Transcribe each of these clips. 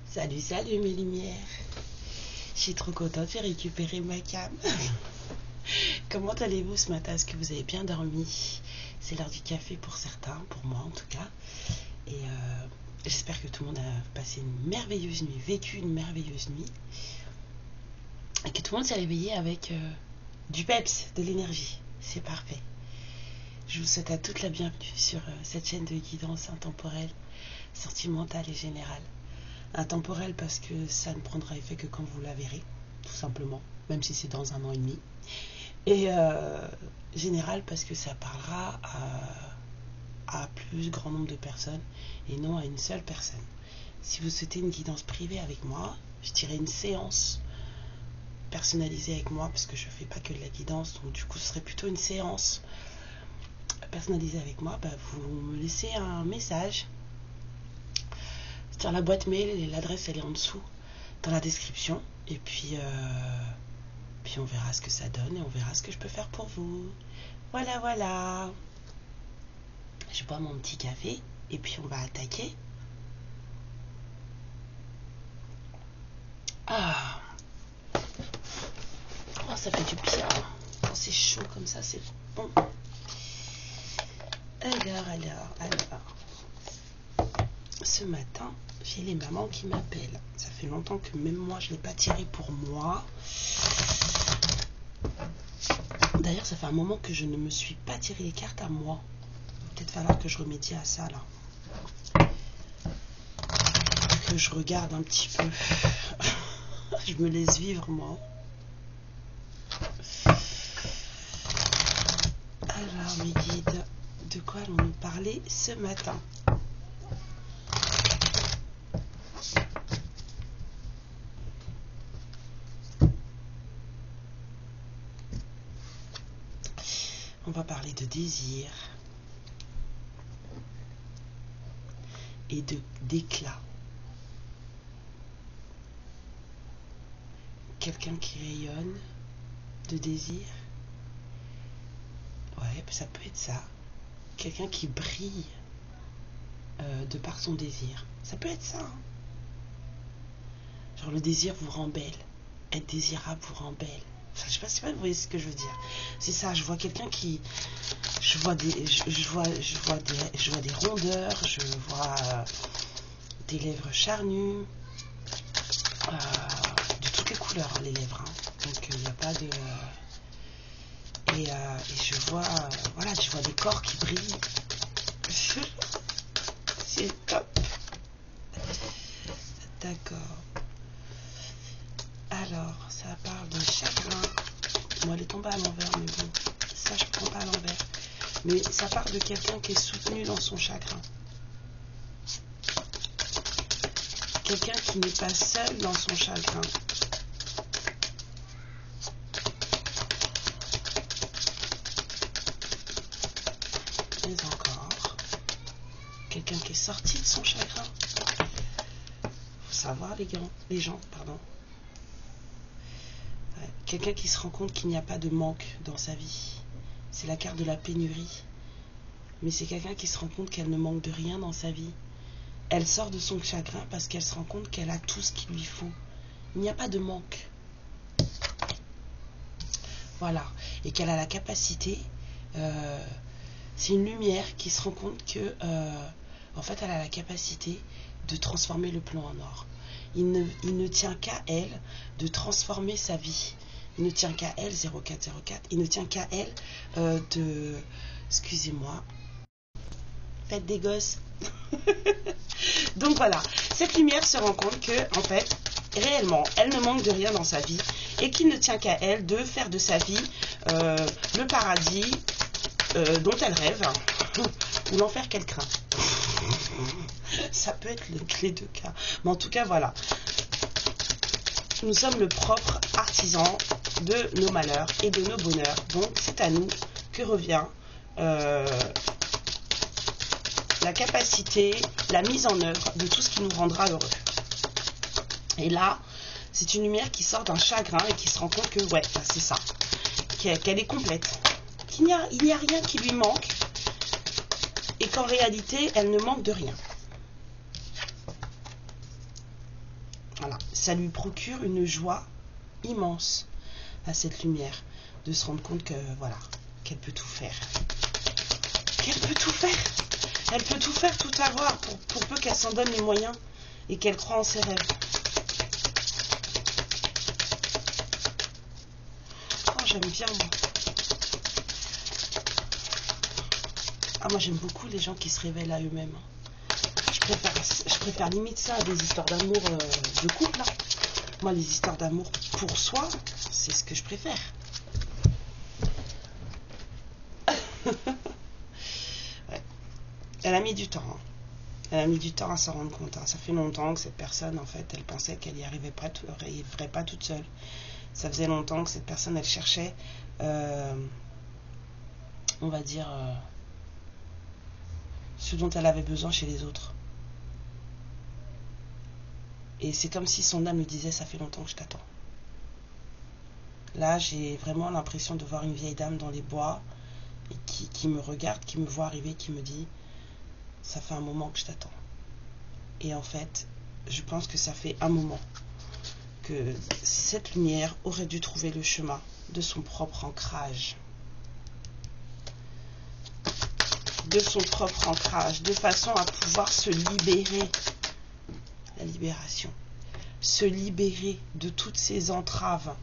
Salut, salut mes lumières. Je suis trop contente de récupérer ma cam. Comment allez-vous ce matin? Est-ce que vous avez bien dormi? C'est l'heure du café pour certains, pour moi en tout cas. Et j'espère que tout le monde a passé une merveilleuse nuit, vécu une merveilleuse nuit. Et que tout le monde s'est réveillé avec du peps, de l'énergie. C'est parfait. Je vous souhaite à toute la bienvenue sur cette chaîne de guidance intemporelle, sentimentale et générale. Intemporelle parce que ça ne prendra effet que quand vous la verrez, tout simplement, même si c'est dans 1 an et demi. Et générale parce que ça parlera à plus grand nombre de personnes et non à une seule personne. Si vous souhaitez une guidance privée avec moi, je dirais une séance personnalisée avec moi, parce que je ne fais pas que de la guidance, donc du coup ce serait plutôt une séance personnalisée avec moi. Vous me laissez un message sur la boîte mail, et l'adresse elle est en dessous dans la description, et puis on verra ce que ça donne et on verra ce que je peux faire pour vous. Voilà, je bois mon petit café et puis on va attaquer. Ça fait du bien quand c'est chaud comme ça, c'est bon. Alors ce matin j'ai les mamans qui m'appellent. Ça fait longtemps que même moi je ne l'ai pas tiré pour moi. D'ailleurs ça fait un moment que je ne me suis pas tiré les cartes à moi. Peut-être falloir que je remédie à ça là, que je regarde un petit peu. Je me laisse vivre moi. Alors mes guides, de quoi allons-nous parler ce matin? On va parler de désir et d'éclat. Quelqu'un qui rayonne de désir. Ouais, ça peut être ça. Quelqu'un qui brille de par son désir. Ça peut être ça. Hein. Genre le désir vous rend belle. Être désirable vous rend belle. Enfin, je sais pas si vous voyez ce que je veux dire. C'est ça, je vois quelqu'un qui... Je vois des rondeurs, je vois des lèvres charnues, de toutes les couleurs, hein, les lèvres. Hein. Donc il n'y a pas de... Et je vois, voilà, je vois des corps qui brillent. C'est top. D'accord. Alors, ça parle de chagrin. Moi, elle est tombée à l'envers, mais bon, ça, je prends pas à l'envers. Mais ça parle de quelqu'un qui est soutenu dans son chagrin. Quelqu'un qui n'est pas seul dans son chagrin. Mais encore, quelqu'un qui est sorti de son chagrin. Faut savoir les gens, pardon. Ouais. Quelqu'un qui se rend compte qu'il n'y a pas de manque dans sa vie. C'est la carte de la pénurie. Mais c'est quelqu'un qui se rend compte qu'elle ne manque de rien dans sa vie. Elle sort de son chagrin parce qu'elle se rend compte qu'elle a tout ce qu'il lui faut. Il n'y a pas de manque. Voilà. Et qu'elle a la capacité... c'est une lumière qui se rend compte que... en fait, elle a la capacité de transformer le plomb en or. Il ne tient qu'à elle de transformer sa vie. Il ne tient qu'à elle, 0404, il ne tient qu'à elle de... Excusez-moi. Faites des gosses. Donc voilà, cette lumière se rend compte que, en fait, réellement, elle ne manque de rien dans sa vie et qu'il ne tient qu'à elle de faire de sa vie le paradis dont elle rêve ou l'enfer qu'elle craint. Ça peut être les deux cas. Mais en tout cas, voilà. Nous sommes le propre artisan de nos malheurs et de nos bonheurs. Donc, c'est à nous que revient la capacité, la mise en œuvre de tout ce qui nous rendra heureux. Et là, c'est une lumière qui sort d'un chagrin et qui se rend compte que, ouais, c'est ça, qu'elle est complète. qu'il n'y a rien qui lui manque et qu'en réalité, elle ne manque de rien. Voilà, ça lui procure une joie immense à cette lumière de se rendre compte que voilà, qu'elle peut tout faire. Qu'elle peut tout faire. Elle peut tout faire, tout avoir pour peu qu'elle s'en donne les moyens et qu'elle croit en ses rêves. Oh, j'aime bien moi. Ah, moi j'aime beaucoup les gens qui se révèlent à eux-mêmes. Je préfère limite ça à des histoires d'amour de couple. Hein. Moi, les histoires d'amour pour soi, c'est ce que je préfère. Ouais. Elle a mis du temps. Hein. Elle a mis du temps à s'en rendre compte. Hein. Ça fait longtemps que cette personne, en fait, elle pensait qu'elle n'y arriverait pas toute seule. Ça faisait longtemps que cette personne, elle cherchait, on va dire, ce dont elle avait besoin chez les autres. Et c'est comme si son âme lui disait, ça fait longtemps que je t'attends. Là, j'ai vraiment l'impression de voir une vieille dame dans les bois et qui me regarde, qui me voit arriver, qui me dit, ça fait un moment que je t'attends. Et en fait, je pense que ça fait un moment que cette lumière aurait dû trouver le chemin de son propre ancrage. De son propre ancrage, de façon à pouvoir se libérer. La libération. Se libérer de toutes ces entraves,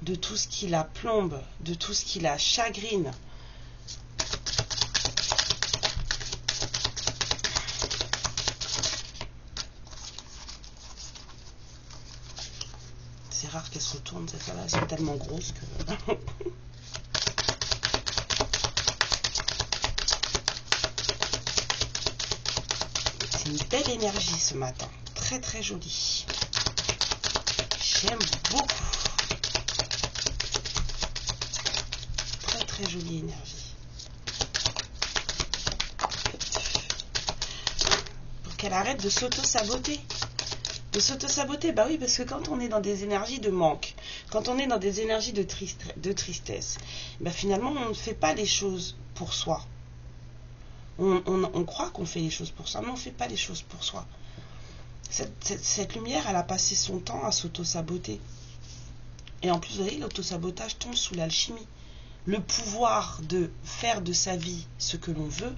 de tout ce qui la plombe, de tout ce qui la chagrine. C'est rare qu'elle se retourne, cette femme-là, elles sont tellement grosses que... C'est une belle énergie ce matin, très très jolie. J'aime beaucoup. Très très jolie énergie. Pour qu'elle arrête de s'auto-saboter. De s'auto-saboter, bah oui, parce que quand on est dans des énergies de manque, quand on est dans des énergies de tristesse, bah finalement on ne fait pas les choses pour soi. On croit qu'on fait les choses pour soi, mais on ne fait pas les choses pour soi. Cette lumière, elle a passé son temps à s'auto-saboter. Et en plus, vous voyez, l'auto-sabotage tombe sous l'alchimie. Le pouvoir de faire de sa vie ce que l'on veut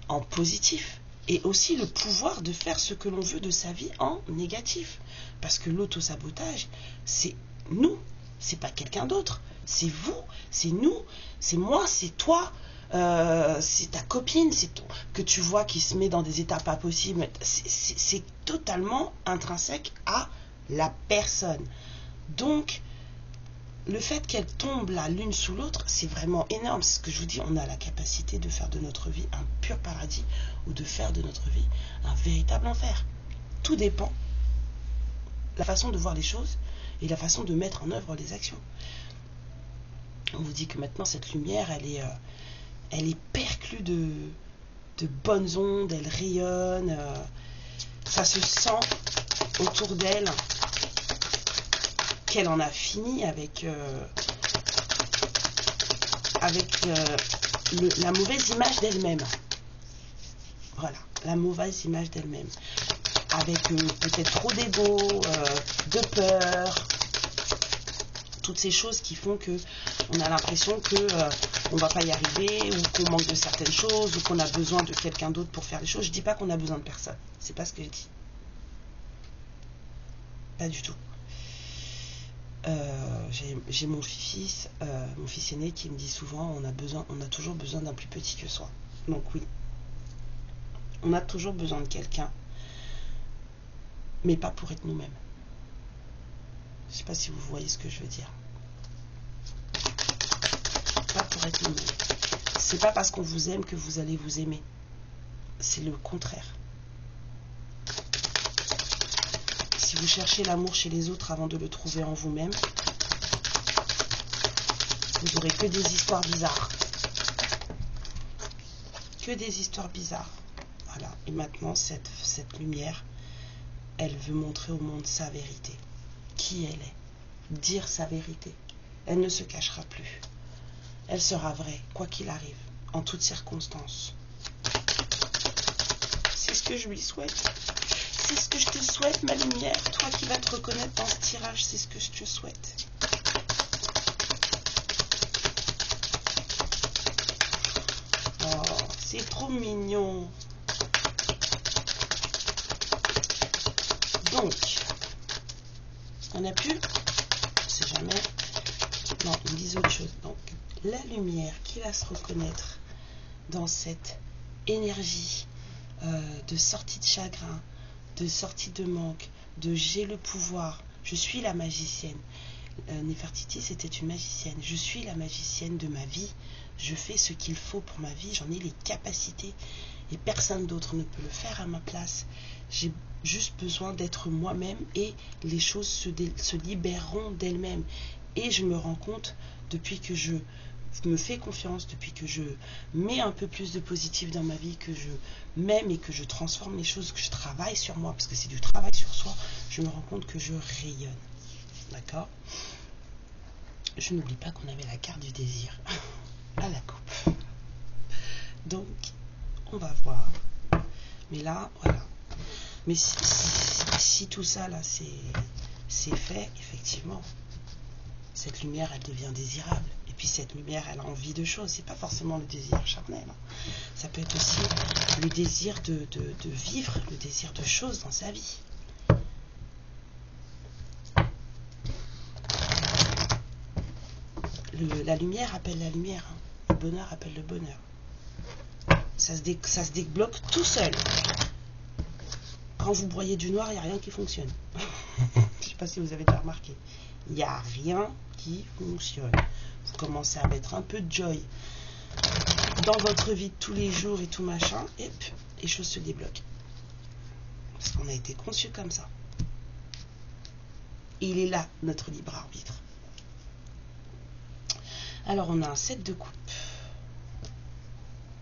en positif. Et aussi le pouvoir de faire ce que l'on veut de sa vie en négatif. Parce que l'auto-sabotage, c'est nous, c'est pas quelqu'un d'autre. C'est vous, c'est nous, c'est moi, c'est toi. C'est ta copine, que tu vois qui se met dans des états pas possibles. C'est totalement intrinsèque à la personne. Donc, le fait qu'elles tombent là l'une sous l'autre, c'est vraiment énorme. C'est ce que je vous dis, on a la capacité de faire de notre vie un pur paradis ou de faire de notre vie un véritable enfer. Tout dépend de la façon de voir les choses et la façon de mettre en œuvre les actions. On vous dit que maintenant cette lumière, elle est perclue de bonnes ondes, elle rayonne, ça se sent autour d'elle qu'elle en a fini avec la mauvaise image d'elle-même. Voilà, la mauvaise image d'elle-même. Avec peut-être trop d'ego, de peur, toutes ces choses qui font que on a l'impression que on va pas y arriver, ou qu'on manque de certaines choses, ou qu'on a besoin de quelqu'un d'autre pour faire les choses. Je dis pas qu'on a besoin de personne, c'est pas ce que je dis. Pas du tout. J'ai mon fils aîné qui me dit souvent on a toujours besoin d'un plus petit que soi. Donc oui, on a toujours besoin de quelqu'un, mais pas pour être nous-mêmes. Je sais pas si vous voyez ce que je veux dire. Pas pour être nous-mêmes. C'est pas parce qu'on vous aime que vous allez vous aimer. C'est le contraire. Si vous cherchez l'amour chez les autres avant de le trouver en vous-même, vous n'aurez que des histoires bizarres. Que des histoires bizarres. Voilà. Et maintenant, cette lumière, elle veut montrer au monde sa vérité. Qui elle est. Dire sa vérité. Elle ne se cachera plus. elle sera vraie, quoi qu'il arrive, en toutes circonstances. C'est ce que je lui souhaite. C'est ce que je te souhaite, ma lumière. Toi qui vas te reconnaître dans ce tirage, c'est ce que je te souhaite. Oh, c'est trop mignon. Donc, on a plus, c'est jamais. Non, ils me disent autre chose. Donc, la lumière qui va se reconnaître dans cette énergie de sortie de chagrin, de sortie de manque, de j'ai le pouvoir, je suis la magicienne. Nefertiti, c'était une magicienne. Je suis la magicienne de ma vie. Je fais ce qu'il faut pour ma vie. J'en ai les capacités et personne d'autre ne peut le faire à ma place. J'ai juste besoin d'être moi-même et les choses se libéreront d'elles-mêmes. Et je me rends compte, depuis que je me fais confiance, depuis que je mets un peu plus de positif dans ma vie, que je m'aime et que je transforme les choses, que je travaille sur moi, parce que c'est du travail sur soi, je me rends compte que je rayonne. D'accord? Je n'oublie pas qu'on avait la carte du désir à la coupe. Donc, on va voir. Mais là, voilà. Mais si tout ça, là, c'est fait, effectivement, cette lumière, elle devient désirable. Et puis cette lumière, elle a envie de choses. C'est pas forcément le désir charnel. Ça peut être aussi le désir de vivre, le désir de choses dans sa vie. La lumière appelle la lumière. Le bonheur appelle le bonheur. Ça se débloque tout seul. Quand vous broyez du noir, il n'y a rien qui fonctionne. Je ne sais pas si vous avez déjà remarqué. Il n'y a rien qui fonctionne. Vous commencez à mettre un peu de joy dans votre vie de tous les jours et tout machin, et puis, les choses se débloquent. Parce qu'on a été conçu comme ça. Et il est là, notre libre arbitre. Alors, on a un 7 de coupe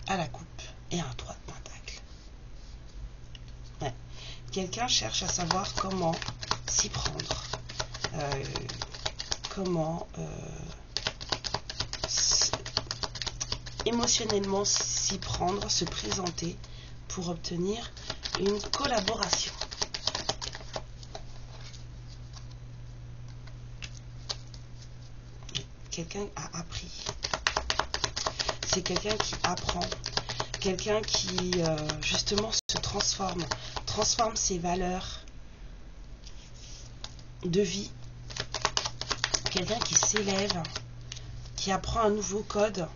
à la coupe et un 3 de pentacle. Ouais. Quelqu'un cherche à savoir comment s'y prendre. Comment émotionnellement s'y prendre, se présenter pour obtenir une collaboration. Quelqu'un a appris. C'est quelqu'un qui apprend. Quelqu'un qui justement se transforme ses valeurs de vie. Quelqu'un qui s'élève, qui apprend un nouveau code.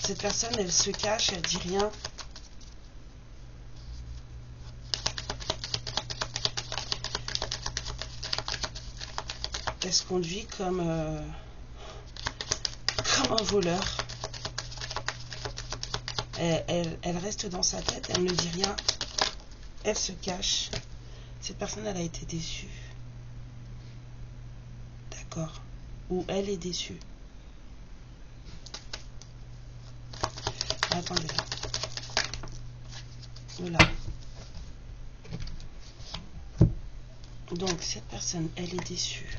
Cette personne, elle se cache, elle dit rien. Elle se conduit comme un voleur. Elle reste dans sa tête, elle ne dit rien. Elle se cache. Cette personne, elle a été déçue. D'accord. Ou elle est déçue. Attendez. Voilà. Donc, cette personne, elle est déçue.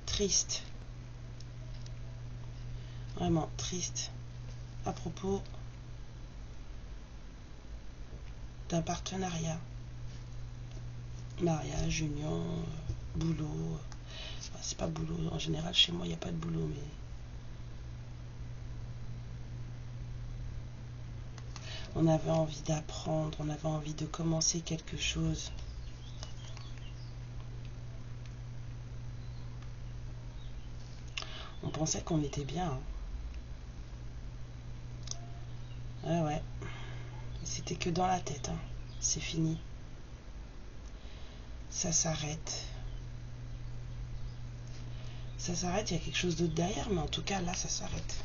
Triste. Vraiment triste. À propos d'un partenariat. Mariage, union, boulot. Enfin, c'est pas boulot. En général, chez moi, il n'y a pas de boulot, mais... On avait envie d'apprendre, on avait envie de commencer quelque chose. On pensait qu'on était bien. Hein. Ah ouais. C'était que dans la tête. Hein. C'est fini. Ça s'arrête. Ça s'arrête, il y a quelque chose d'autre derrière, mais en tout cas, là, ça s'arrête.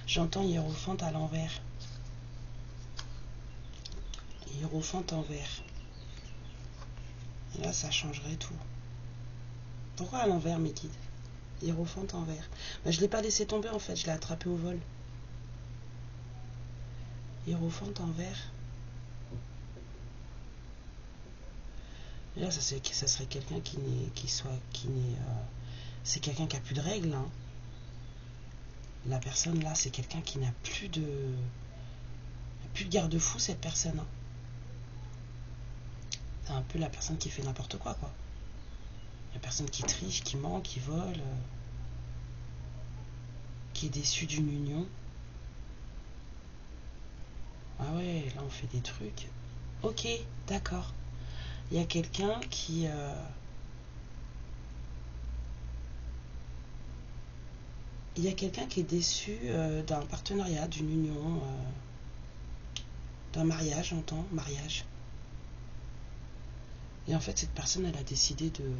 J'entends hiérophante à l'envers. Hiérophante en vert. Et là, ça changerait tout. Pourquoi à l'envers, mes guides? Hiérophante en vert. Ben, je ne l'ai pas laissé tomber en fait, je l'ai attrapé au vol. Hiérophante en vert. Et là, ça serait quelqu'un c'est quelqu'un qui a plus de règles. Hein. La personne là, c'est quelqu'un qui n'a plus de garde-fou, cette personne. Hein. C'est un peu la personne qui fait n'importe quoi, quoi. La personne qui triche, qui ment, qui vole, qui est déçue d'une union. Ah ouais, là on fait des trucs. Ok, d'accord. Il y a quelqu'un qui... Il y a quelqu'un qui est déçu d'un partenariat, d'une union, d'un mariage, j'entends, mariage. Et en fait, cette personne, elle a décidé de...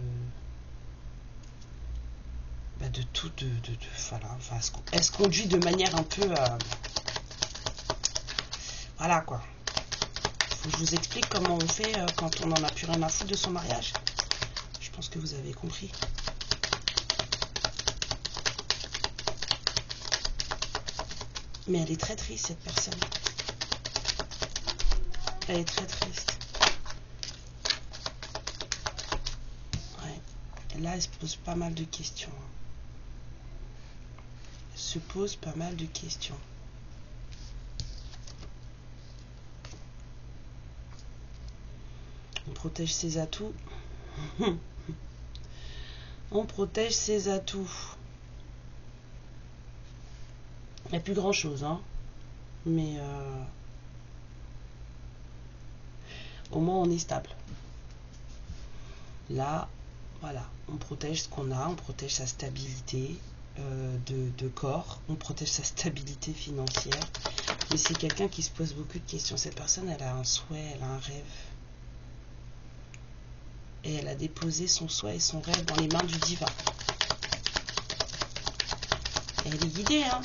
de tout, voilà, enfin, elle se conduit de manière un peu... voilà, quoi. Faut que je vous explique comment on fait quand on n'en a plus rien à foutre de son mariage. Je pense que vous avez compris. Mais elle est très triste, cette personne. Elle est très triste. Ouais. Et là, elle se pose pas mal de questions. Elle se pose pas mal de questions. On protège ses atouts. On protège ses atouts. Il n'y a plus grand chose, hein. Mais au moins on est stable. Là, voilà, on protège ce qu'on a, on protège sa stabilité de corps, on protège sa stabilité financière. Mais c'est quelqu'un qui se pose beaucoup de questions. Cette personne, elle a un souhait, elle a un rêve. Et elle a déposé son souhait et son rêve dans les mains du divin. Et elle est guidée, hein.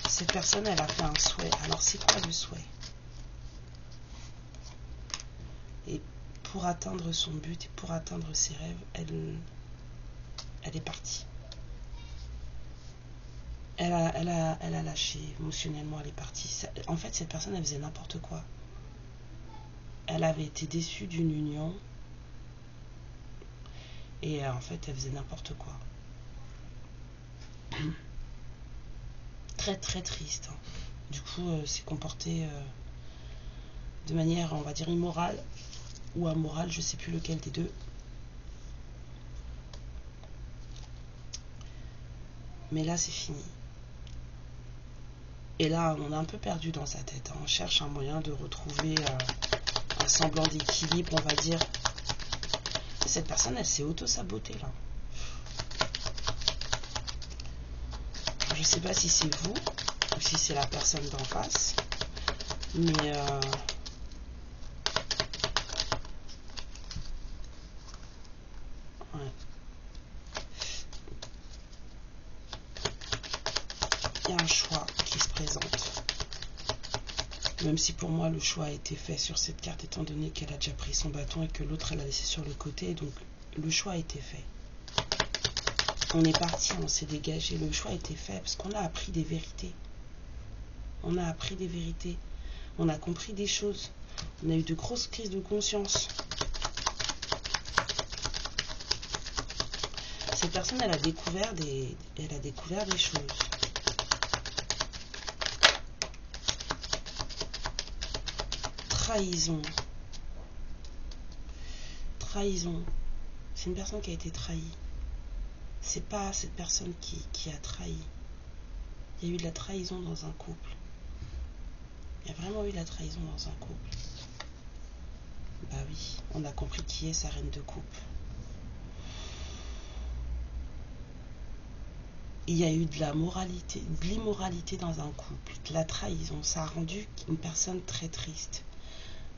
Cette personne, elle a fait un souhait. Alors, c'est quoi le souhait? Et pour atteindre son but et pour atteindre ses rêves, elle est partie. Elle a lâché émotionnellement, elle est partie. En fait, cette personne, elle faisait n'importe quoi. Elle avait été déçue d'une union. Et en fait, elle faisait n'importe quoi. Très, très triste. Hein. Du coup, s'est comportée de manière, on va dire, immorale ou amorale, je sais plus lequel des deux. Mais là, c'est fini. Et là, on est un peu perdu dans sa tête. Hein. On cherche un moyen de retrouver un semblant d'équilibre, on va dire. Cette personne, elle s'est auto-sabotée, là. Je sais pas si c'est vous ou si c'est la personne d'en face. Mais... ouais. Il y a un choix qui se présente. Même si pour moi le choix a été fait sur cette carte, étant donné qu'elle a déjà pris son bâton et que l'autre elle a laissé sur le côté, donc le choix a été fait. On est parti, on s'est dégagé, le choix a été fait parce qu'on a appris des vérités. On a appris des vérités, on a compris des choses, on a eu de grosses crises de conscience. Cette personne, elle a découvert des choses. Trahison. Trahison. C'est une personne qui a été trahie. C'est pas cette personne qui a trahi. Il y a eu de la trahison dans un couple. Il y a vraiment eu de la trahison dans un couple. Bah oui, on a compris qui est sa reine de coupe. Il y a eu de la moralité, de l'immoralité dans un couple, de la trahison. Ça a rendu une personne très triste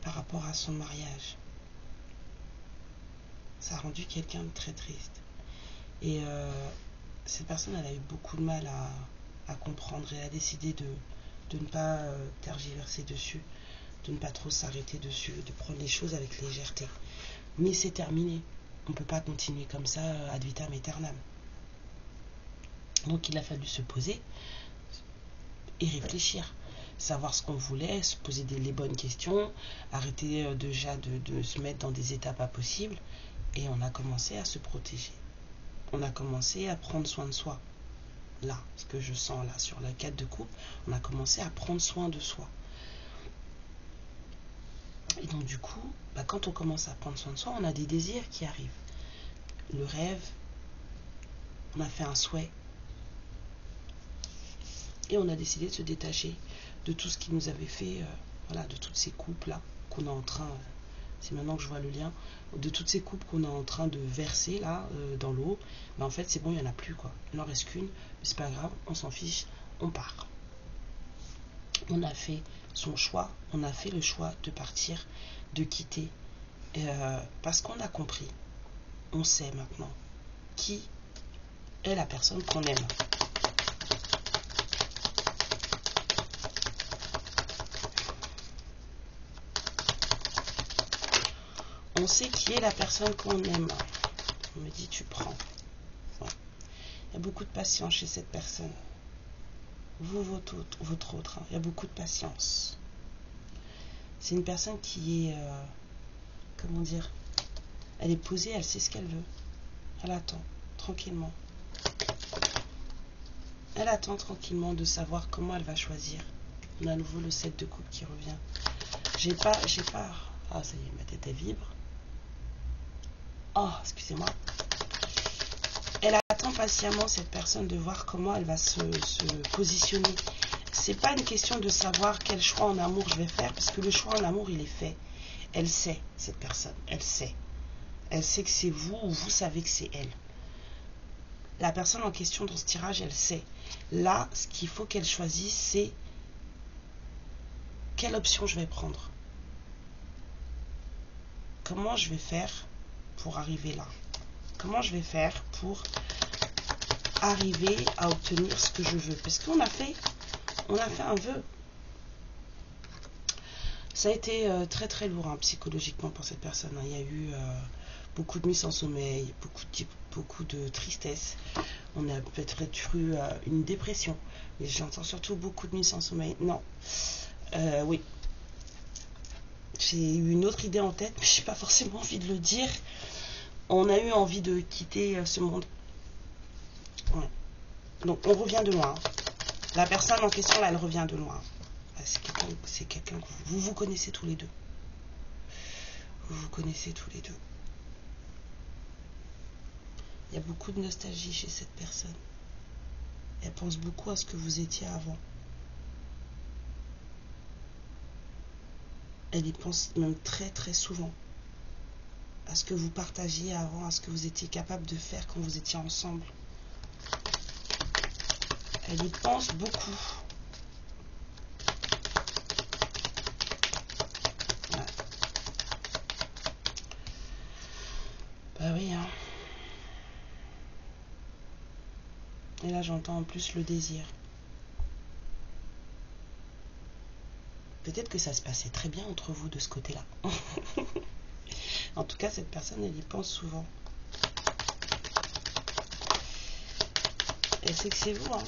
par rapport à son mariage. Ça a rendu quelqu'un de très triste. Et cette personne, elle a eu beaucoup de mal à comprendre et a décidé de ne pas tergiverser dessus, de ne pas trop s'arrêter dessus, de prendre les choses avec légèreté. Mais c'est terminé. On ne peut pas continuer comme ça ad vitam aeternam. Donc il a fallu se poser et réfléchir. Savoir ce qu'on voulait, se poser les bonnes questions, arrêter déjà de se mettre dans des états pas possibles. Et on a commencé à se protéger. On a commencé à prendre soin de soi. Là, ce que je sens là, sur la quête de couple, on a commencé à prendre soin de soi. Et donc du coup, quand on commence à prendre soin de soi, on a des désirs qui arrivent. Le rêve, on a fait un souhait. Et on a décidé de se détacher de tout ce qui nous avait fait, de toutes ces coupes-là qu'on est en train, c'est maintenant que je vois le lien, de toutes ces coupes qu'on est en train de verser là, dans l'eau. En fait, c'est bon, il n'y en a plus, quoi. Il n'en reste qu'une, mais c'est pas grave, on s'en fiche, on part. On a fait son choix, on a fait le choix de partir, de quitter, parce qu'on a compris, on sait maintenant qui est la personne qu'on aime. On sait qui est la personne qu'on aime. On me dit, tu prends. Ouais. Il y a beaucoup de patience chez cette personne. Vous, votre autre. Il y a beaucoup de patience. C'est une personne qui est, comment dire, elle est posée, elle sait ce qu'elle veut. Elle attend, tranquillement. Elle attend tranquillement de savoir comment elle va choisir. On a à nouveau le 7 de coupe qui revient. J'ai pas. Ah, ça y est, ma tête, elle vibre. Oh, excusez-moi. Elle attend patiemment, cette personne, de voir comment elle va se positionner. C'est pas une question de savoir quel choix en amour je vais faire, parce que le choix en amour, il est fait. Elle sait, cette personne, elle sait. Elle sait que c'est vous, ou vous savez que c'est elle. La personne en question dans ce tirage, elle sait. Là, ce qu'il faut qu'elle choisisse, c'est quelle option je vais prendre. Comment je vais faire pour arriver là? Comment je vais faire pour arriver à obtenir ce que je veux? Parce qu'on a fait un vœu. Ça a été très très lourd psychologiquement pour cette personne. Il y a eu beaucoup de nuits sans sommeil, beaucoup de tristesse. On a peut-être eu une dépression. Mais j'entends surtout beaucoup de nuits sans sommeil. Non. Oui. J'ai eu une autre idée en tête, mais je n'ai pas forcément envie de le dire. On a eu envie de quitter ce monde. Ouais. Donc on revient de loin. La personne en question là, elle revient de loin. C'est quelqu'un que vous connaissez tous les deux. Vous connaissez tous les deux. Il y a beaucoup de nostalgie chez cette personne. Elle pense beaucoup à ce que vous étiez avant. Elle y pense même très très souvent. À ce que vous partagiez avant, à ce que vous étiez capable de faire quand vous étiez ensemble. Elle y pense beaucoup. Ouais. Bah oui, hein. Et là, j'entends en plus le désir. Peut-être que ça se passait très bien entre vous de ce côté-là. En tout cas, cette personne, elle y pense souvent. Elle sait que c'est vous, hein.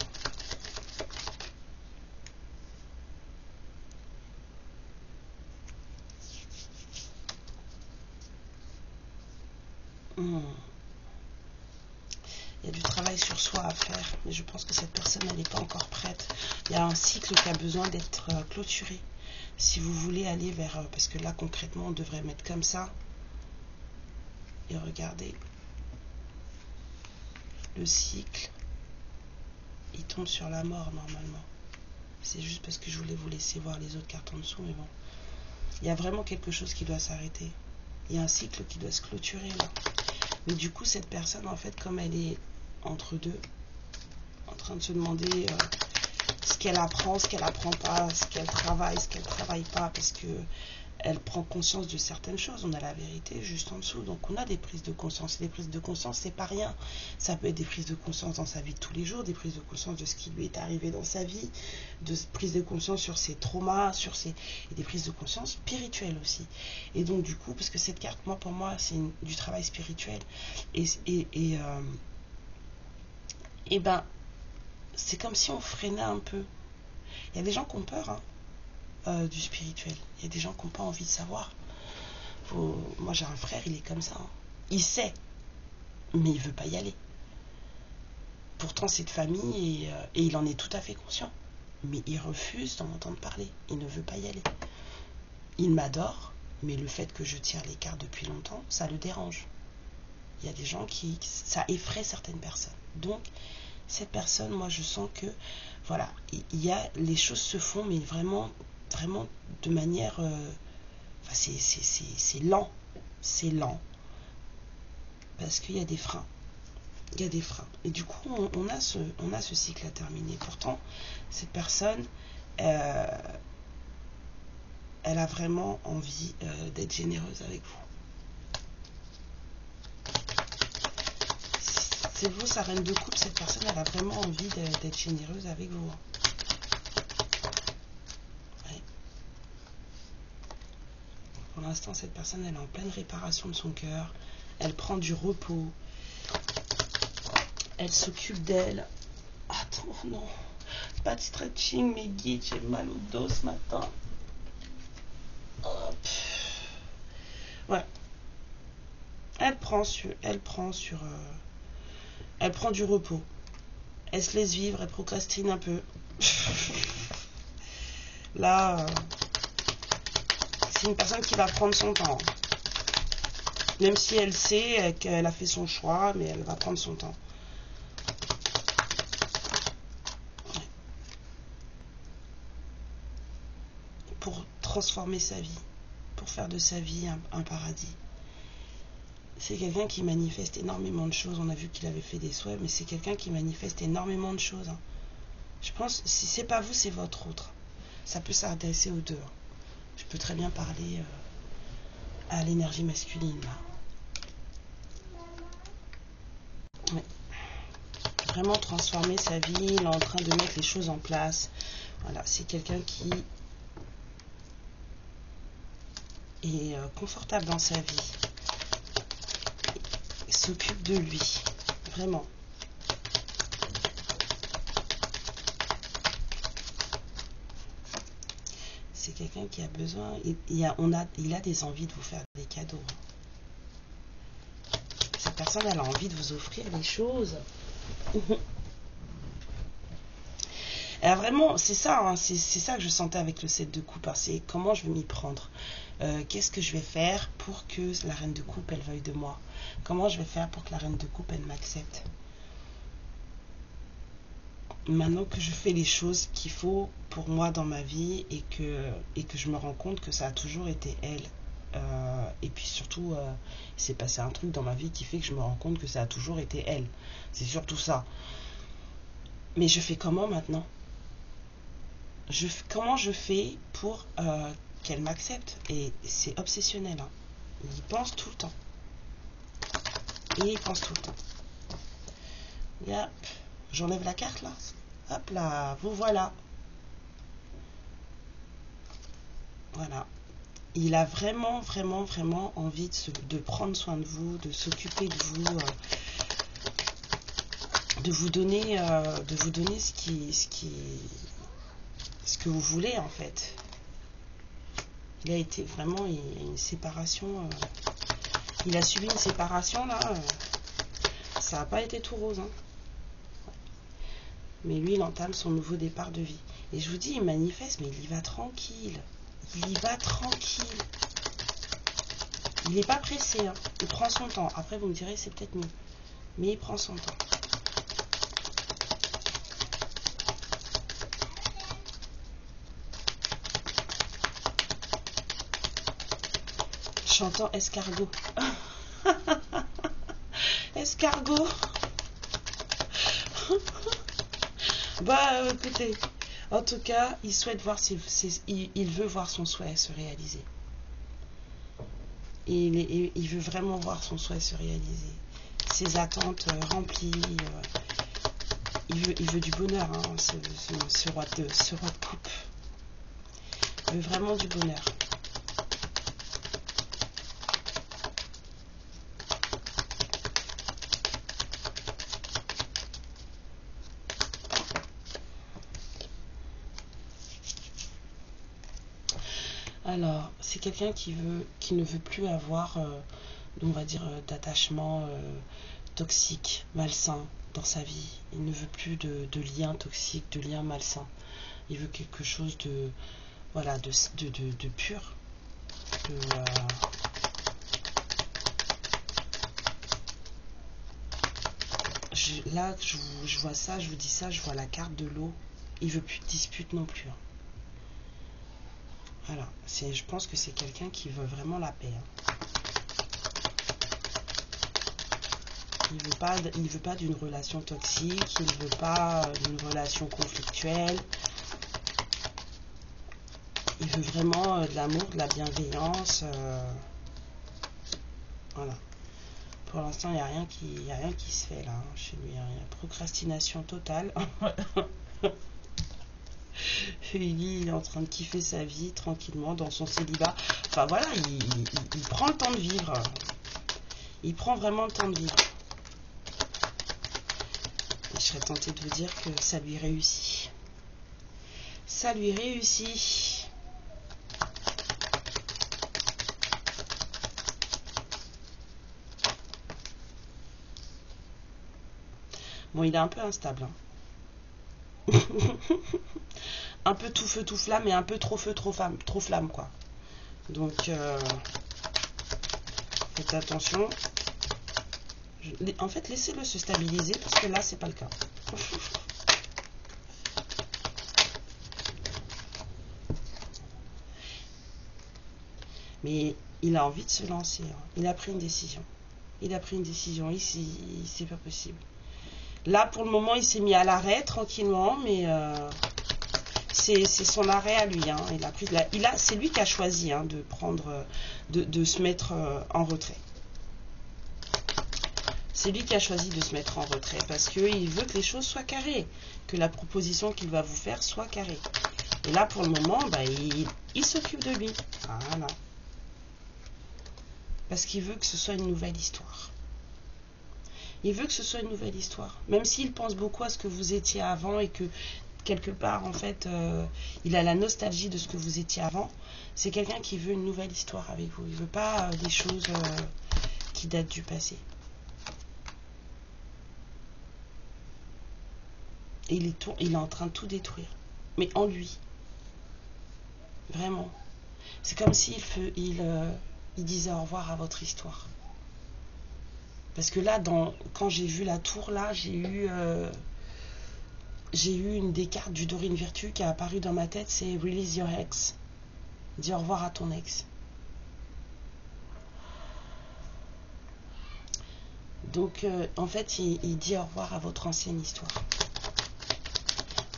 Il y a du travail sur soi à faire, mais je pense que cette personne, elle n'est pas encore prête. Il y a un cycle qui a besoin d'être clôturé. Si vous voulez aller vers... parce que là, concrètement, on devrait mettre comme ça. Et regardez. Le cycle, il tombe sur la mort, normalement. C'est juste parce que je voulais vous laisser voir les autres cartes en dessous, mais bon. Il y a vraiment quelque chose qui doit s'arrêter. Il y a un cycle qui doit se clôturer, là. Mais du coup, cette personne, en fait, comme elle est entre deux, en train de se demander ce qu'elle apprend, ce qu'elle apprend pas, ce qu'elle travaille pas, parce que elle prend conscience de certaines choses. On a la vérité juste en dessous. Donc on a des prises de conscience. Et des prises de conscience, c'est pas rien. Ça peut être des prises de conscience dans sa vie de tous les jours, des prises de conscience de ce qui lui est arrivé dans sa vie, de prises de conscience sur ses traumas, et des prises de conscience spirituelles aussi. Et donc du coup, parce que cette carte, pour moi, c'est du travail spirituel. Et ben, c'est comme si on freinait un peu. Il y a des gens qui ont peur, hein, du spirituel. Il y a des gens qui n'ont pas envie de savoir. Moi, j'ai un frère, il est comme ça. Hein. Il sait, mais il veut pas y aller. Pourtant, c'est de famille et il en est tout à fait conscient. Mais il refuse d'en entendre parler. Il ne veut pas y aller. Il m'adore, mais le fait que je tire les cartes depuis longtemps, ça le dérange. Il y a des gens ça effraie certaines personnes. Donc, cette personne, moi, je sens que, voilà, les choses se font, mais vraiment de manière... c'est lent. C'est lent. Parce qu'il y a des freins. Il y a des freins. Et du coup, on a ce cycle à terminer. Pourtant, cette personne, elle a vraiment envie d'être généreuse avec vous. C'est vous, sa reine de coupe, cette personne, elle a vraiment envie d'être généreuse avec vous. Ouais. Pour l'instant, cette personne, elle est en pleine réparation de son cœur. Elle prend du repos. Elle s'occupe d'elle. Attends, non. Pas de stretching, mais guide, j'ai mal au dos ce matin. Hop. Ouais. Elle prend du repos. Elle se laisse vivre, elle procrastine un peu. Là, c'est une personne qui va prendre son temps. Même si elle sait qu'elle a fait son choix, mais elle va prendre son temps. Pour transformer sa vie, pour faire de sa vie un paradis. C'est quelqu'un qui manifeste énormément de choses. On a vu qu'il avait fait des souhaits, mais c'est quelqu'un qui manifeste énormément de choses. Hein. Je pense, si c'est pas vous, c'est votre autre. Ça peut s'adresser aux deux. Hein. Je peux très bien parler à l'énergie masculine, là. Ouais. Vraiment transformer sa vie, il est en train de mettre les choses en place. Voilà, c'est quelqu'un qui est confortable dans sa vie. Il s'occupe de lui, vraiment. C'est quelqu'un qui a besoin, il a des envies de vous faire des cadeaux. Cette personne, elle a envie de vous offrir des choses. Elle a vraiment, c'est ça, hein, c'est ça que je sentais avec le 7 de coupe. Hein, c'est comment je vais m'y prendre. Qu'est-ce que je vais faire pour que la reine de coupe, elle veuille de moi? Comment je vais faire pour que la reine de coupe, elle m'accepte? Maintenant que je fais les choses qu'il faut pour moi dans ma vie et que je me rends compte que ça a toujours été elle. Et puis surtout, il s'est passé un truc dans ma vie qui fait que je me rends compte que ça a toujours été elle. C'est surtout ça. Mais je fais comment maintenant? Comment je fais pour qu'elle m'accepte? Et c'est obsessionnel. Hein. Il pense tout le temps. Et il pense tout le temps. Yep. J'enlève la carte là. Hop là, vous voilà. Voilà. Il a vraiment envie de prendre soin de vous, de s'occuper de vous, de vous donner ce que vous voulez en fait. Il a été vraiment une séparation. Il a subi une séparation là. Ça n'a pas été tout rose. Hein. Mais lui, il entame son nouveau départ de vie. Et je vous dis, il manifeste, mais il y va tranquille. Il y va tranquille. Il n'est pas pressé. Hein. Il prend son temps. Après, vous me direz, c'est peut-être mieux. Mais il prend son temps. Chantant escargot. Escargot. Bah écoutez, En tout cas, il souhaite voir il veut voir son souhait se réaliser. Et il veut vraiment voir son souhait se réaliser. Ses attentes remplies. Il veut du bonheur, hein, ce roi de coupe. Il veut vraiment du bonheur. Alors, c'est quelqu'un qui ne veut plus avoir, on va dire, d'attachement toxique, malsain dans sa vie. Il ne veut plus de liens toxiques, de liens malsains. Il veut quelque chose de, voilà, de pur. Là, je vois ça, je vous dis ça, je vois la carte de l'eau. Il veut plus de dispute non plus. Hein. Voilà, je pense que c'est quelqu'un qui veut vraiment la paix. Hein. Il veut pas d'une relation toxique, il veut pas d'une relation conflictuelle. Il veut vraiment de l'amour, de la bienveillance. Voilà. Pour l'instant, il n'y a rien qui se fait là, hein, chez lui. Il y a procrastination totale. Il est en train de kiffer sa vie tranquillement dans son célibat. Enfin voilà, il prend le temps de vivre. Il prend vraiment le temps de vivre. Et je serais tentée de vous dire que ça lui réussit. Ça lui réussit. Bon, il est un peu instable. Hein. Un peu tout feu, tout flamme, et un peu trop feu, trop flamme, quoi. Donc, faites attention. En fait, laissez-le se stabiliser, parce que là, c'est pas le cas. Mais il a envie de se lancer. Hein. Il a pris une décision. Ici, c'est pas possible. Là, pour le moment, il s'est mis à l'arrêt, tranquillement, mais... c'est son arrêt à lui. Hein. C'est lui qui a choisi hein, de se mettre en retrait. C'est lui qui a choisi de se mettre en retrait parce qu'il veut que les choses soient carrées, que la proposition qu'il va vous faire soit carrée. Et là, pour le moment, bah, il s'occupe de lui. Voilà. Parce qu'il veut que ce soit une nouvelle histoire. Il veut que ce soit une nouvelle histoire. Même s'il pense beaucoup à ce que vous étiez avant et que quelque part, en fait, il a la nostalgie de ce que vous étiez avant. C'est quelqu'un qui veut une nouvelle histoire avec vous. Il ne veut pas des choses qui datent du passé. Et il est en train de tout détruire. Mais en lui. Vraiment. C'est comme s'il disait au revoir à votre histoire. Parce que là, quand j'ai vu la tour, là, j'ai eu une des cartes du Dorine Virtue qui a apparu dans ma tête, c'est Release Your Ex. Dis au revoir à ton ex. Donc, en fait, il dit au revoir à votre ancienne histoire.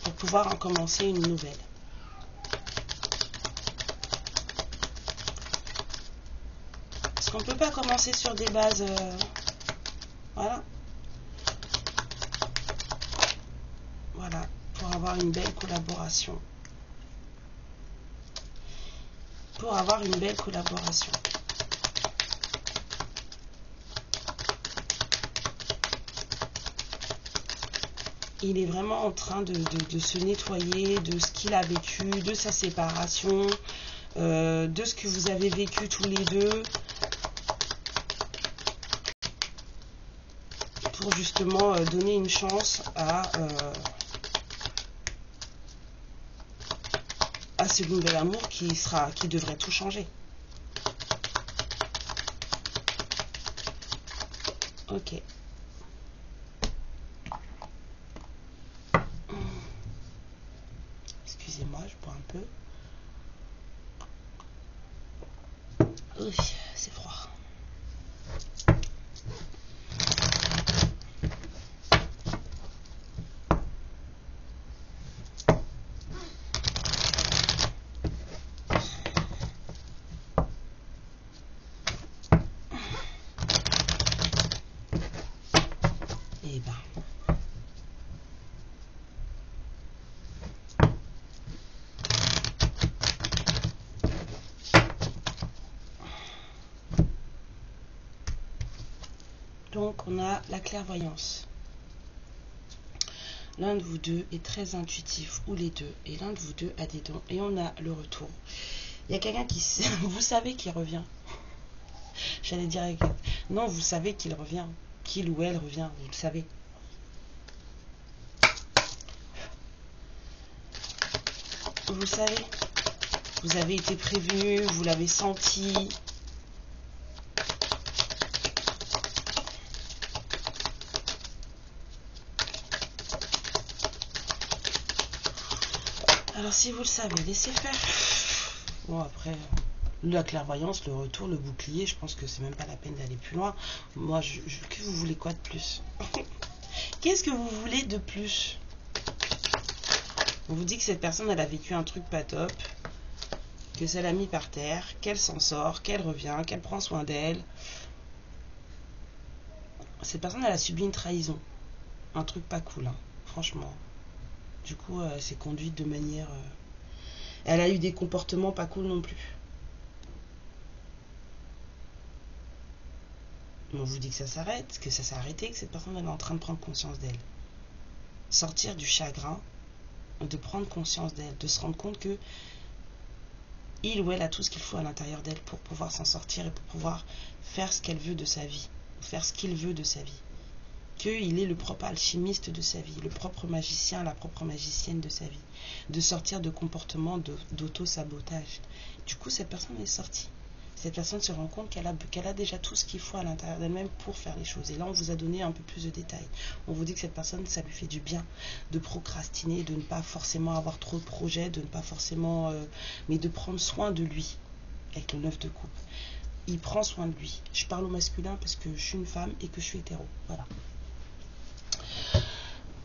Pour pouvoir en commencer une nouvelle. Parce qu'on ne peut pas commencer sur des bases... voilà. Voilà, pour avoir une belle collaboration. Pour avoir une belle collaboration. Il est vraiment en train de se nettoyer de ce qu'il a vécu, de sa séparation, de ce que vous avez vécu tous les deux. Pour justement donner une chance à ce nouvel amour qui devrait tout changer. Ok. Excusez-moi, je bois un peu. Oui, c'est froid. Donc, on a la clairvoyance. L'un de vous deux est très intuitif, ou les deux, et l'un de vous deux a des dons. Et on a le retour. Il y a quelqu'un qui... Vous savez qu'il revient. J'allais dire... Non, vous savez qu'il revient. Qu'il ou elle revient, vous le savez. Vous le savez. Vous avez été prévenu, vous l'avez senti. Alors si vous le savez, laissez faire. Bon après, la clairvoyance, le retour, le bouclier, je pense que c'est même pas la peine d'aller plus loin. Moi, que vous voulez quoi de plus? Qu'est-ce que vous voulez de plus? On vous dit que cette personne, elle a vécu un truc pas top, que ça l'a mis par terre, qu'elle s'en sort, qu'elle revient, qu'elle prend soin d'elle. Cette personne, elle a subi une trahison. Un truc pas cool, hein, franchement. Du coup, elle s'est conduite de manière... Elle a eu des comportements pas cool non plus. On vous dit que ça s'arrête, que ça s'est arrêté, que cette personne elle est en train de prendre conscience d'elle. Sortir du chagrin, de prendre conscience d'elle, de se rendre compte que il ou elle a tout ce qu'il faut à l'intérieur d'elle pour pouvoir s'en sortir et pour pouvoir faire ce qu'elle veut de sa vie, faire ce qu'il veut de sa vie. Qu'il est le propre alchimiste de sa vie, le propre magicien, la propre magicienne de sa vie. De sortir de comportements d'auto-sabotage. Du coup, cette personne est sortie. Cette personne se rend compte qu'elle a déjà tout ce qu'il faut à l'intérieur d'elle-même pour faire les choses. Et là, on vous a donné un peu plus de détails. On vous dit que cette personne, ça lui fait du bien de procrastiner, de ne pas forcément avoir trop de projets, de ne pas forcément... mais de prendre soin de lui, avec le 9 de coupe. Il prend soin de lui. Je parle au masculin parce que je suis une femme et que je suis hétéro. Voilà.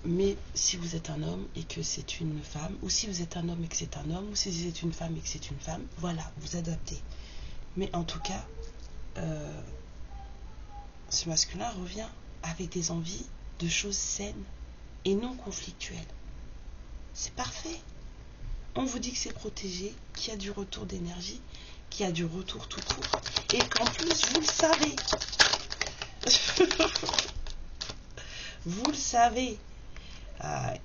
Mais si vous êtes un homme et que c'est une femme, ou si vous êtes un homme et que c'est un homme, ou si vous êtes une femme et que c'est une femme, voilà, vous adaptez. Mais en tout cas, ce masculin revient avec des envies de choses saines et non conflictuelles. C'est parfait. On vous dit que c'est protégé, qu'il y a du retour d'énergie, qu'il y a du retour tout court, et qu'en plus, vous le savez. Vous le savez. Ah ouais.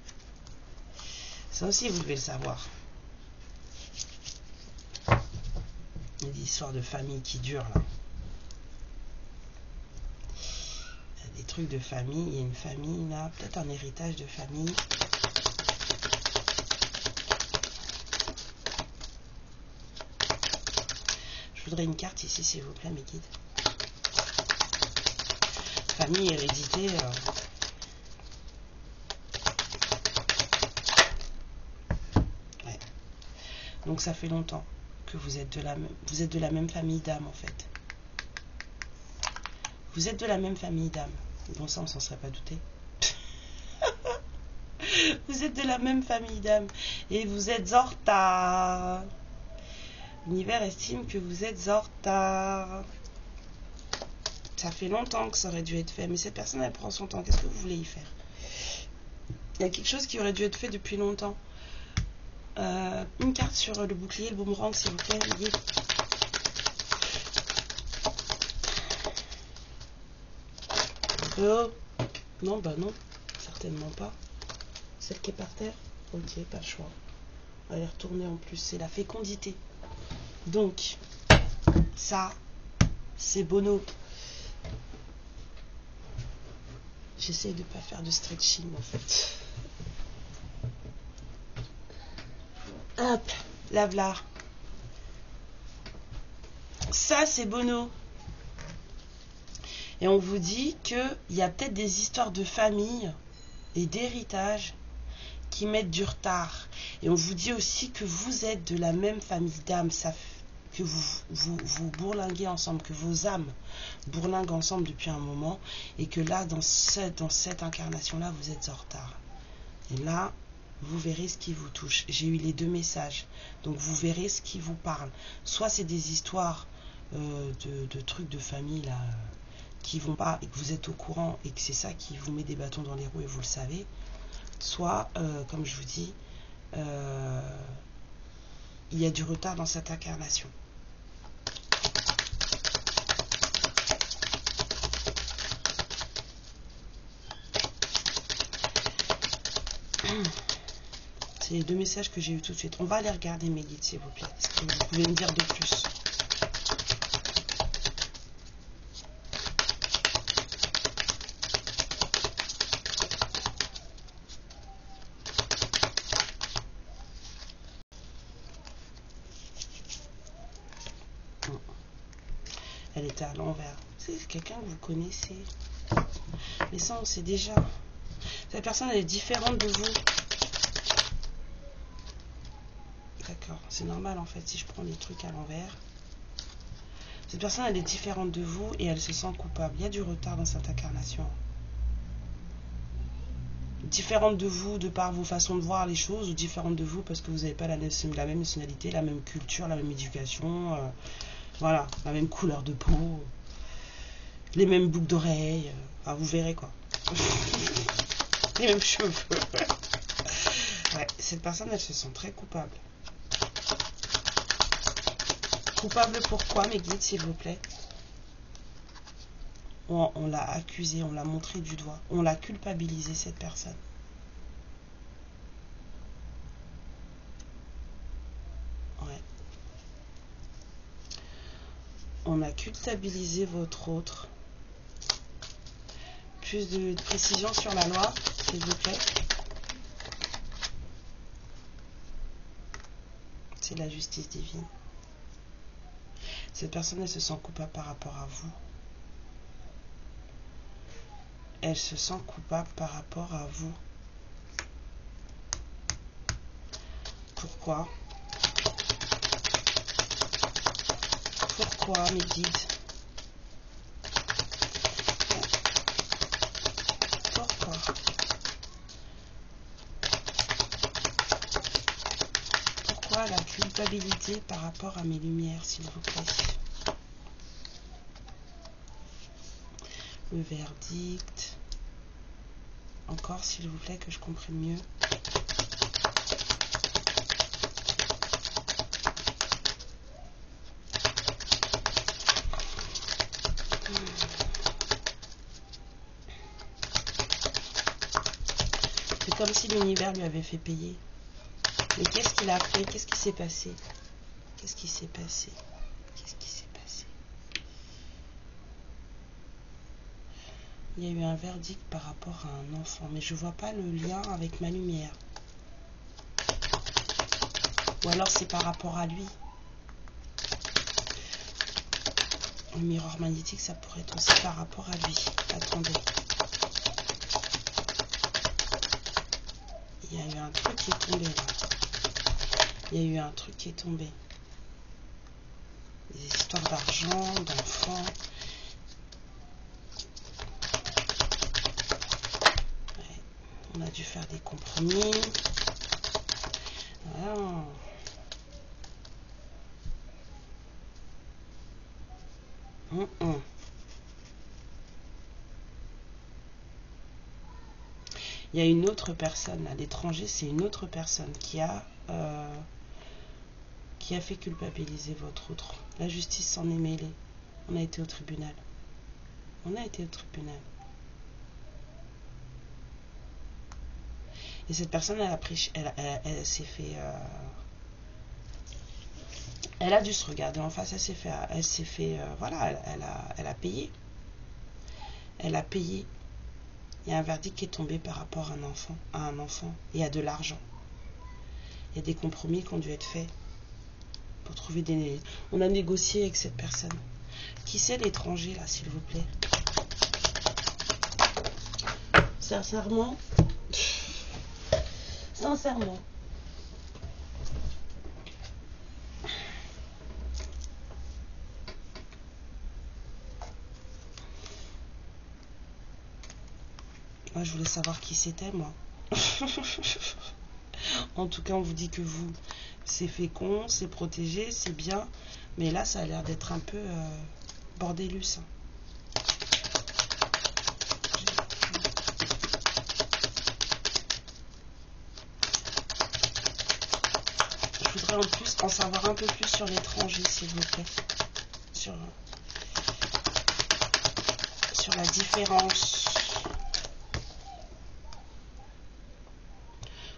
Ça aussi, vous devez le savoir. Il y a des histoires de famille qui durent là. Il y a des trucs de famille. Il y a une famille là. Peut-être un héritage de famille. Je voudrais une carte ici, s'il vous plaît, mes guides. Famille, hérédité. Ouais. Donc ça fait longtemps que vous êtes de la même famille d'âme en fait. Vous êtes de la même famille d'âme. Bon, ça on s'en serait pas douté. Vous êtes de la même famille d'âme et vous êtes en retard. L'univers estime que vous êtes en retard. Ça fait longtemps que ça aurait dû être fait, mais cette personne elle prend son temps. Qu'est-ce que vous voulez y faire? Il y a quelque chose qui aurait dû être fait depuis longtemps. Une carte sur le bouclier, le boomerang, s'il vous plaît. Oh. Non, bah non, certainement pas. Celle qui est par terre? Ok, pas le choix. On va les retourner en plus, c'est la fécondité. Donc, ça, c'est Bono. J'essaie de pas faire de stretching en fait. Hop, lave-la. Ça, c'est Bono. Et on vous dit qu'il y a peut-être des histoires de famille et d'héritage qui mettent du retard. Et on vous dit aussi que vous êtes de la même famille d'âmes, que vous bourlinguez ensemble, que vos âmes bourlinguent ensemble depuis un moment, et que là, dans cette incarnation-là, vous êtes en retard. Et là, vous verrez ce qui vous touche. J'ai eu les deux messages, donc vous verrez ce qui vous parle. Soit c'est des histoires de trucs de famille là qui vont pas et que vous êtes au courant et que c'est ça qui vous met des bâtons dans les roues et vous le savez. Soit, comme je vous dis, il y a du retard dans cette incarnation. C'est les deux messages que j'ai eu tout de suite. On va les regarder, mes guides, s'il vous plaît. Est-ce que vous pouvez me dire de plus? Elle était à l'envers. C'est quelqu'un que vous connaissez. Mais ça, on sait déjà. Cette personne, elle est différente de vous. D'accord. C'est normal, en fait, si je prends les trucs à l'envers. Cette personne, elle est différente de vous et elle se sent coupable. Il y a du retard dans cette incarnation. Différente de vous de par vos façons de voir les choses, ou différente de vous parce que vous n'avez pas la même nationalité, la même culture, la même éducation, voilà, la même couleur de peau, les mêmes boucles d'oreilles, enfin, vous verrez quoi. Les mêmes cheveux. Ouais, cette personne, elle se sent très coupable. Coupable pourquoi, mes guides, s'il vous plaît? On l'a accusé, on l'a montré du doigt, on l'a culpabilisé, cette personne. Ouais. On a culpabilisé votre autre. Plus de précision sur la loi, s'il vous plaît. C'est la justice divine. Cette personne, elle se sent coupable par rapport à vous. Elle se sent coupable par rapport à vous. Pourquoi? Pourquoi, mes guides? Pourquoi? Pourquoi la culpabilité par rapport à mes lumières, s'il vous plaît? Le verdict. Encore, s'il vous plaît, que je comprenne mieux. C'est comme si l'univers lui avait fait payer. Mais qu'est-ce qu'il a fait? Qu'est-ce qui s'est passé? Qu'est-ce qui s'est passé? Qu'est-ce qui s'est passé? Il y a eu un verdict par rapport à un enfant, mais je ne vois pas le lien avec ma lumière. Ou alors c'est par rapport à lui. Le miroir magnétique, ça pourrait être aussi par rapport à lui. Attendez. Il y a eu un truc qui est tombé là. Il y a eu un truc qui est tombé. Des histoires d'argent, d'enfants. Ouais. On a dû faire des compromis. Voilà. Il y a une autre personne à l'étranger, c'est une autre personne qui a fait culpabiliser votre autre. La justice s'en est mêlée. On a été au tribunal. On a été au tribunal. Et cette personne, elle s'est fait... elle a dû se regarder en face, elle s'est fait, voilà, elle a payé. Elle a payé. Il y a un verdict qui est tombé par rapport à un enfant et à de l'argent. Il y a des compromis qui ont dû être faits pour trouver des... On a négocié avec cette personne. Qui c'est l'étranger, là, s'il vous plaît? Sincèrement. Sincèrement. Moi, je voulais savoir qui c'était, moi. En tout cas, on vous dit que vous, c'est fécond, c'est protégé, c'est bien. Mais là, ça a l'air d'être un peu bordélus. Je voudrais en plus en savoir un peu plus sur l'étranger, s'il vous plaît. Sur la différence.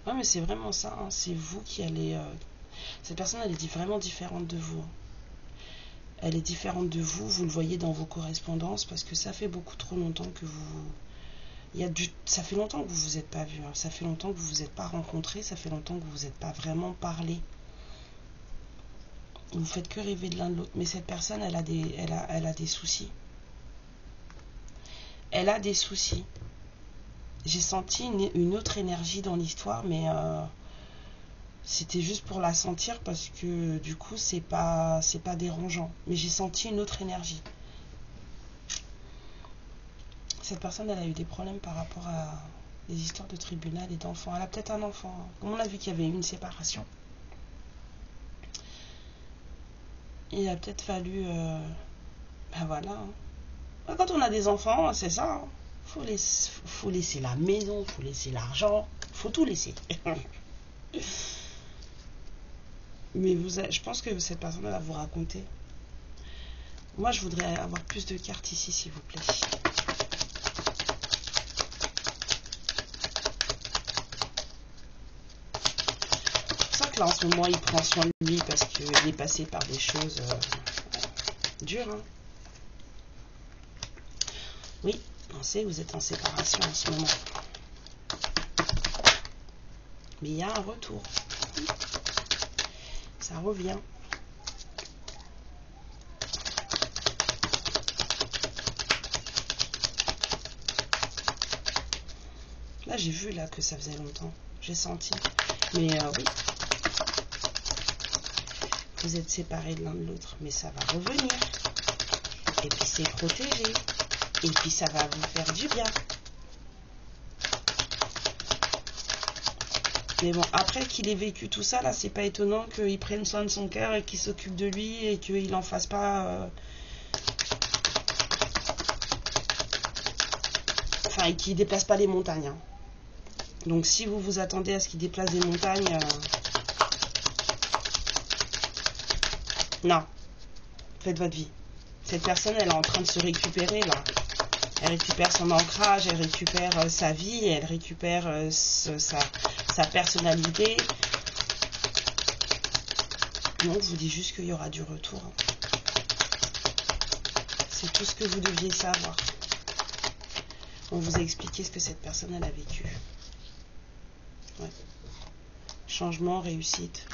Ouais, mais c'est vraiment ça, hein. C'est vous qui allez... Cette personne, elle est vraiment différente de vous. Elle est différente de vous, vous le voyez dans vos correspondances, parce que ça fait beaucoup trop longtemps que vous... Ça fait longtemps que vous vous êtes pas vu, hein. Ça fait longtemps que vous vous êtes pas rencontrés, ça fait longtemps que vous vous êtes pas vraiment parlé. Vous faites que rêver de l'un de l'autre. Mais cette personne, elle a des soucis. Elle a des soucis. J'ai senti une autre énergie dans l'histoire, mais c'était juste pour la sentir parce que du coup, c'est pas dérangeant. Mais j'ai senti une autre énergie. Cette personne, elle a eu des problèmes par rapport à des histoires de tribunal et d'enfants. Elle a peut-être un enfant. Comme on a vu qu'il y avait eu une séparation. Il a peut-être fallu... ben voilà. Hein. Quand on a des enfants, c'est ça. Hein. Faut laisser la maison, faut laisser l'argent, faut tout laisser. Mais je pense que cette personne va vous raconter. Moi, je voudrais avoir plus de cartes ici, s'il vous plaît. C'est pour ça que là, en ce moment, il prend soin de lui parce qu'il est passé par des choses dures. Hein. Oui, on sait, vous êtes en séparation en ce moment. Mais il y a un retour. Ça revient. Là, j'ai vu là que ça faisait longtemps. J'ai senti. Mais oui. Vous êtes séparés de l'un de l'autre. Mais ça va revenir. Et puis c'est protégé. Et puis ça va vous faire du bien. Mais bon, après qu'il ait vécu tout ça, là, c'est pas étonnant qu'il prenne soin de son cœur et qu'il s'occupe de lui et qu'il n'en fasse pas... Enfin, et qu'il déplace pas les montagnes. Hein. Donc si vous vous attendez à ce qu'il déplace des montagnes... Non. Faites votre vie. Cette personne, elle est en train de se récupérer, là. Elle récupère son ancrage, elle récupère sa vie, elle récupère sa personnalité. Non, je vous dis juste qu'il y aura du retour. C'est tout ce que vous deviez savoir. On vous a expliqué ce que cette personne elle a vécu. Ouais. Changement, réussite.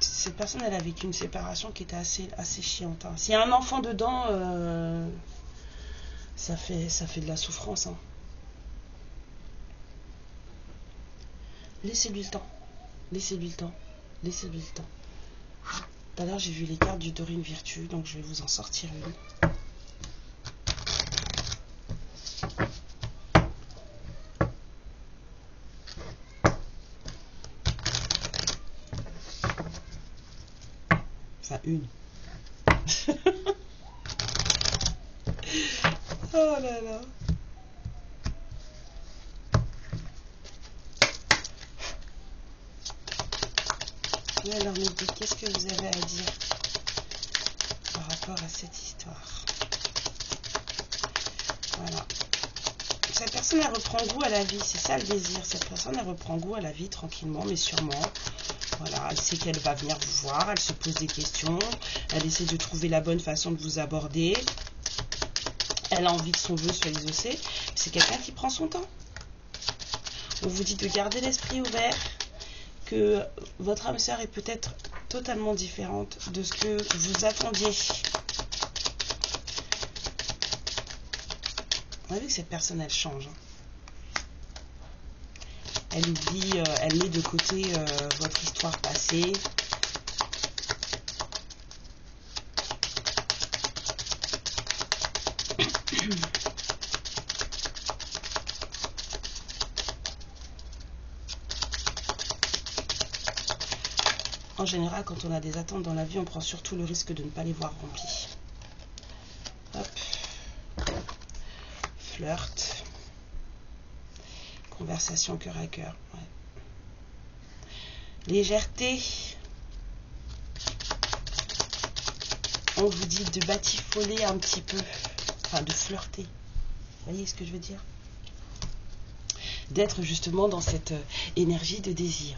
Cette personne elle a vécu une séparation qui était assez chiante. Hein. S'il y a un enfant dedans, ça fait de la souffrance. Hein. Laissez-lui le temps. Laissez-lui le temps. Laissez-lui le temps. Tout à l'heure, j'ai vu les cartes du Dorine Virtue, donc je vais vous en sortir une. Enfin, une. Oh là là. Et alors, me dites, qu'est-ce que vous avez à dire par rapport à cette histoire? Voilà. Cette personne, elle reprend goût à la vie, c'est ça le désir. Cette personne, elle reprend goût à la vie tranquillement, mais sûrement. Voilà, elle sait qu'elle va venir vous voir, elle se pose des questions, elle essaie de trouver la bonne façon de vous aborder. Elle a envie que son vœu soit exaucé. C'est quelqu'un qui prend son temps. On vous dit de garder l'esprit ouvert, que votre âme sœur est peut-être totalement différente de ce que vous attendiez. On a vu que cette personne, elle change. Elle oublie, elle met de côté votre histoire passée. En général, quand on a des attentes dans la vie, on prend surtout le risque de ne pas les voir remplies. Hop. Flirt. Conversation cœur à cœur. Ouais. Légèreté. On vous dit de batifoler un petit peu. enfin de flirter. Vous voyez ce que je veux dire? D'être justement dans cette énergie de désir.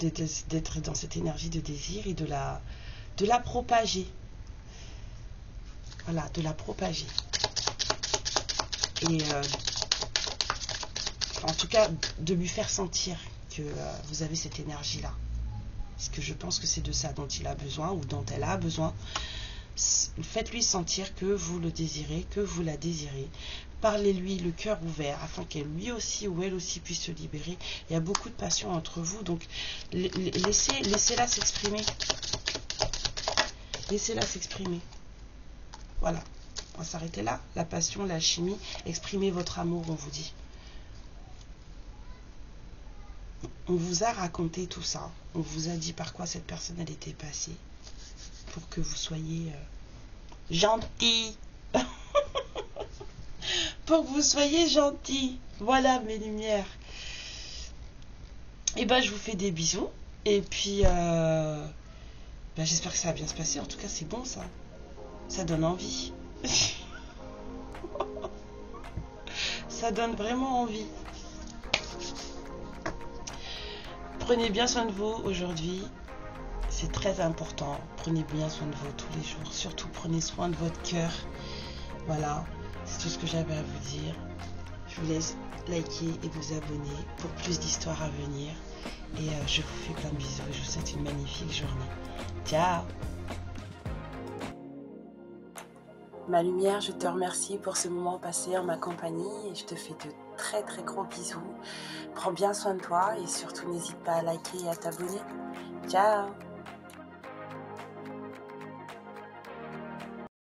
D'être dans cette énergie de désir et de la propager. Voilà, de la propager. Et en tout cas, de lui faire sentir que vous avez cette énergie-là. Parce que je pense que c'est de ça dont il a besoin ou dont elle a besoin. Faites-lui sentir que vous le désirez, que vous la désirez. Parlez-lui le cœur ouvert afin qu'elle lui aussi ou elle aussi puisse se libérer. Il y a beaucoup de passion entre vous, donc laissez-la s'exprimer. Laissez-la s'exprimer. Voilà, on va s'arrêter là. La passion, la chimie, exprimez votre amour, on vous dit. On vous a raconté tout ça. On vous a dit par quoi cette personne elle était passée. Pour que vous soyez gentil. Pour que vous soyez gentil. Voilà mes lumières. Et ben je vous fais des bisous. Et puis j'espère que ça va bien se passer. En tout cas c'est bon ça. Ça donne envie. Ça donne vraiment envie. Prenez bien soin de vous aujourd'hui. C'est très important. Prenez bien soin de vous tous les jours. Surtout prenez soin de votre cœur. Voilà. C'est tout ce que j'avais à vous dire. Je vous laisse liker et vous abonner pour plus d'histoires à venir. Et je vous fais plein de bisous et je vous souhaite une magnifique journée. Ciao! Ma lumière, je te remercie pour ce moment passé en ma compagnie et je te fais de très très gros bisous. Prends bien soin de toi et surtout n'hésite pas à liker et à t'abonner. Ciao!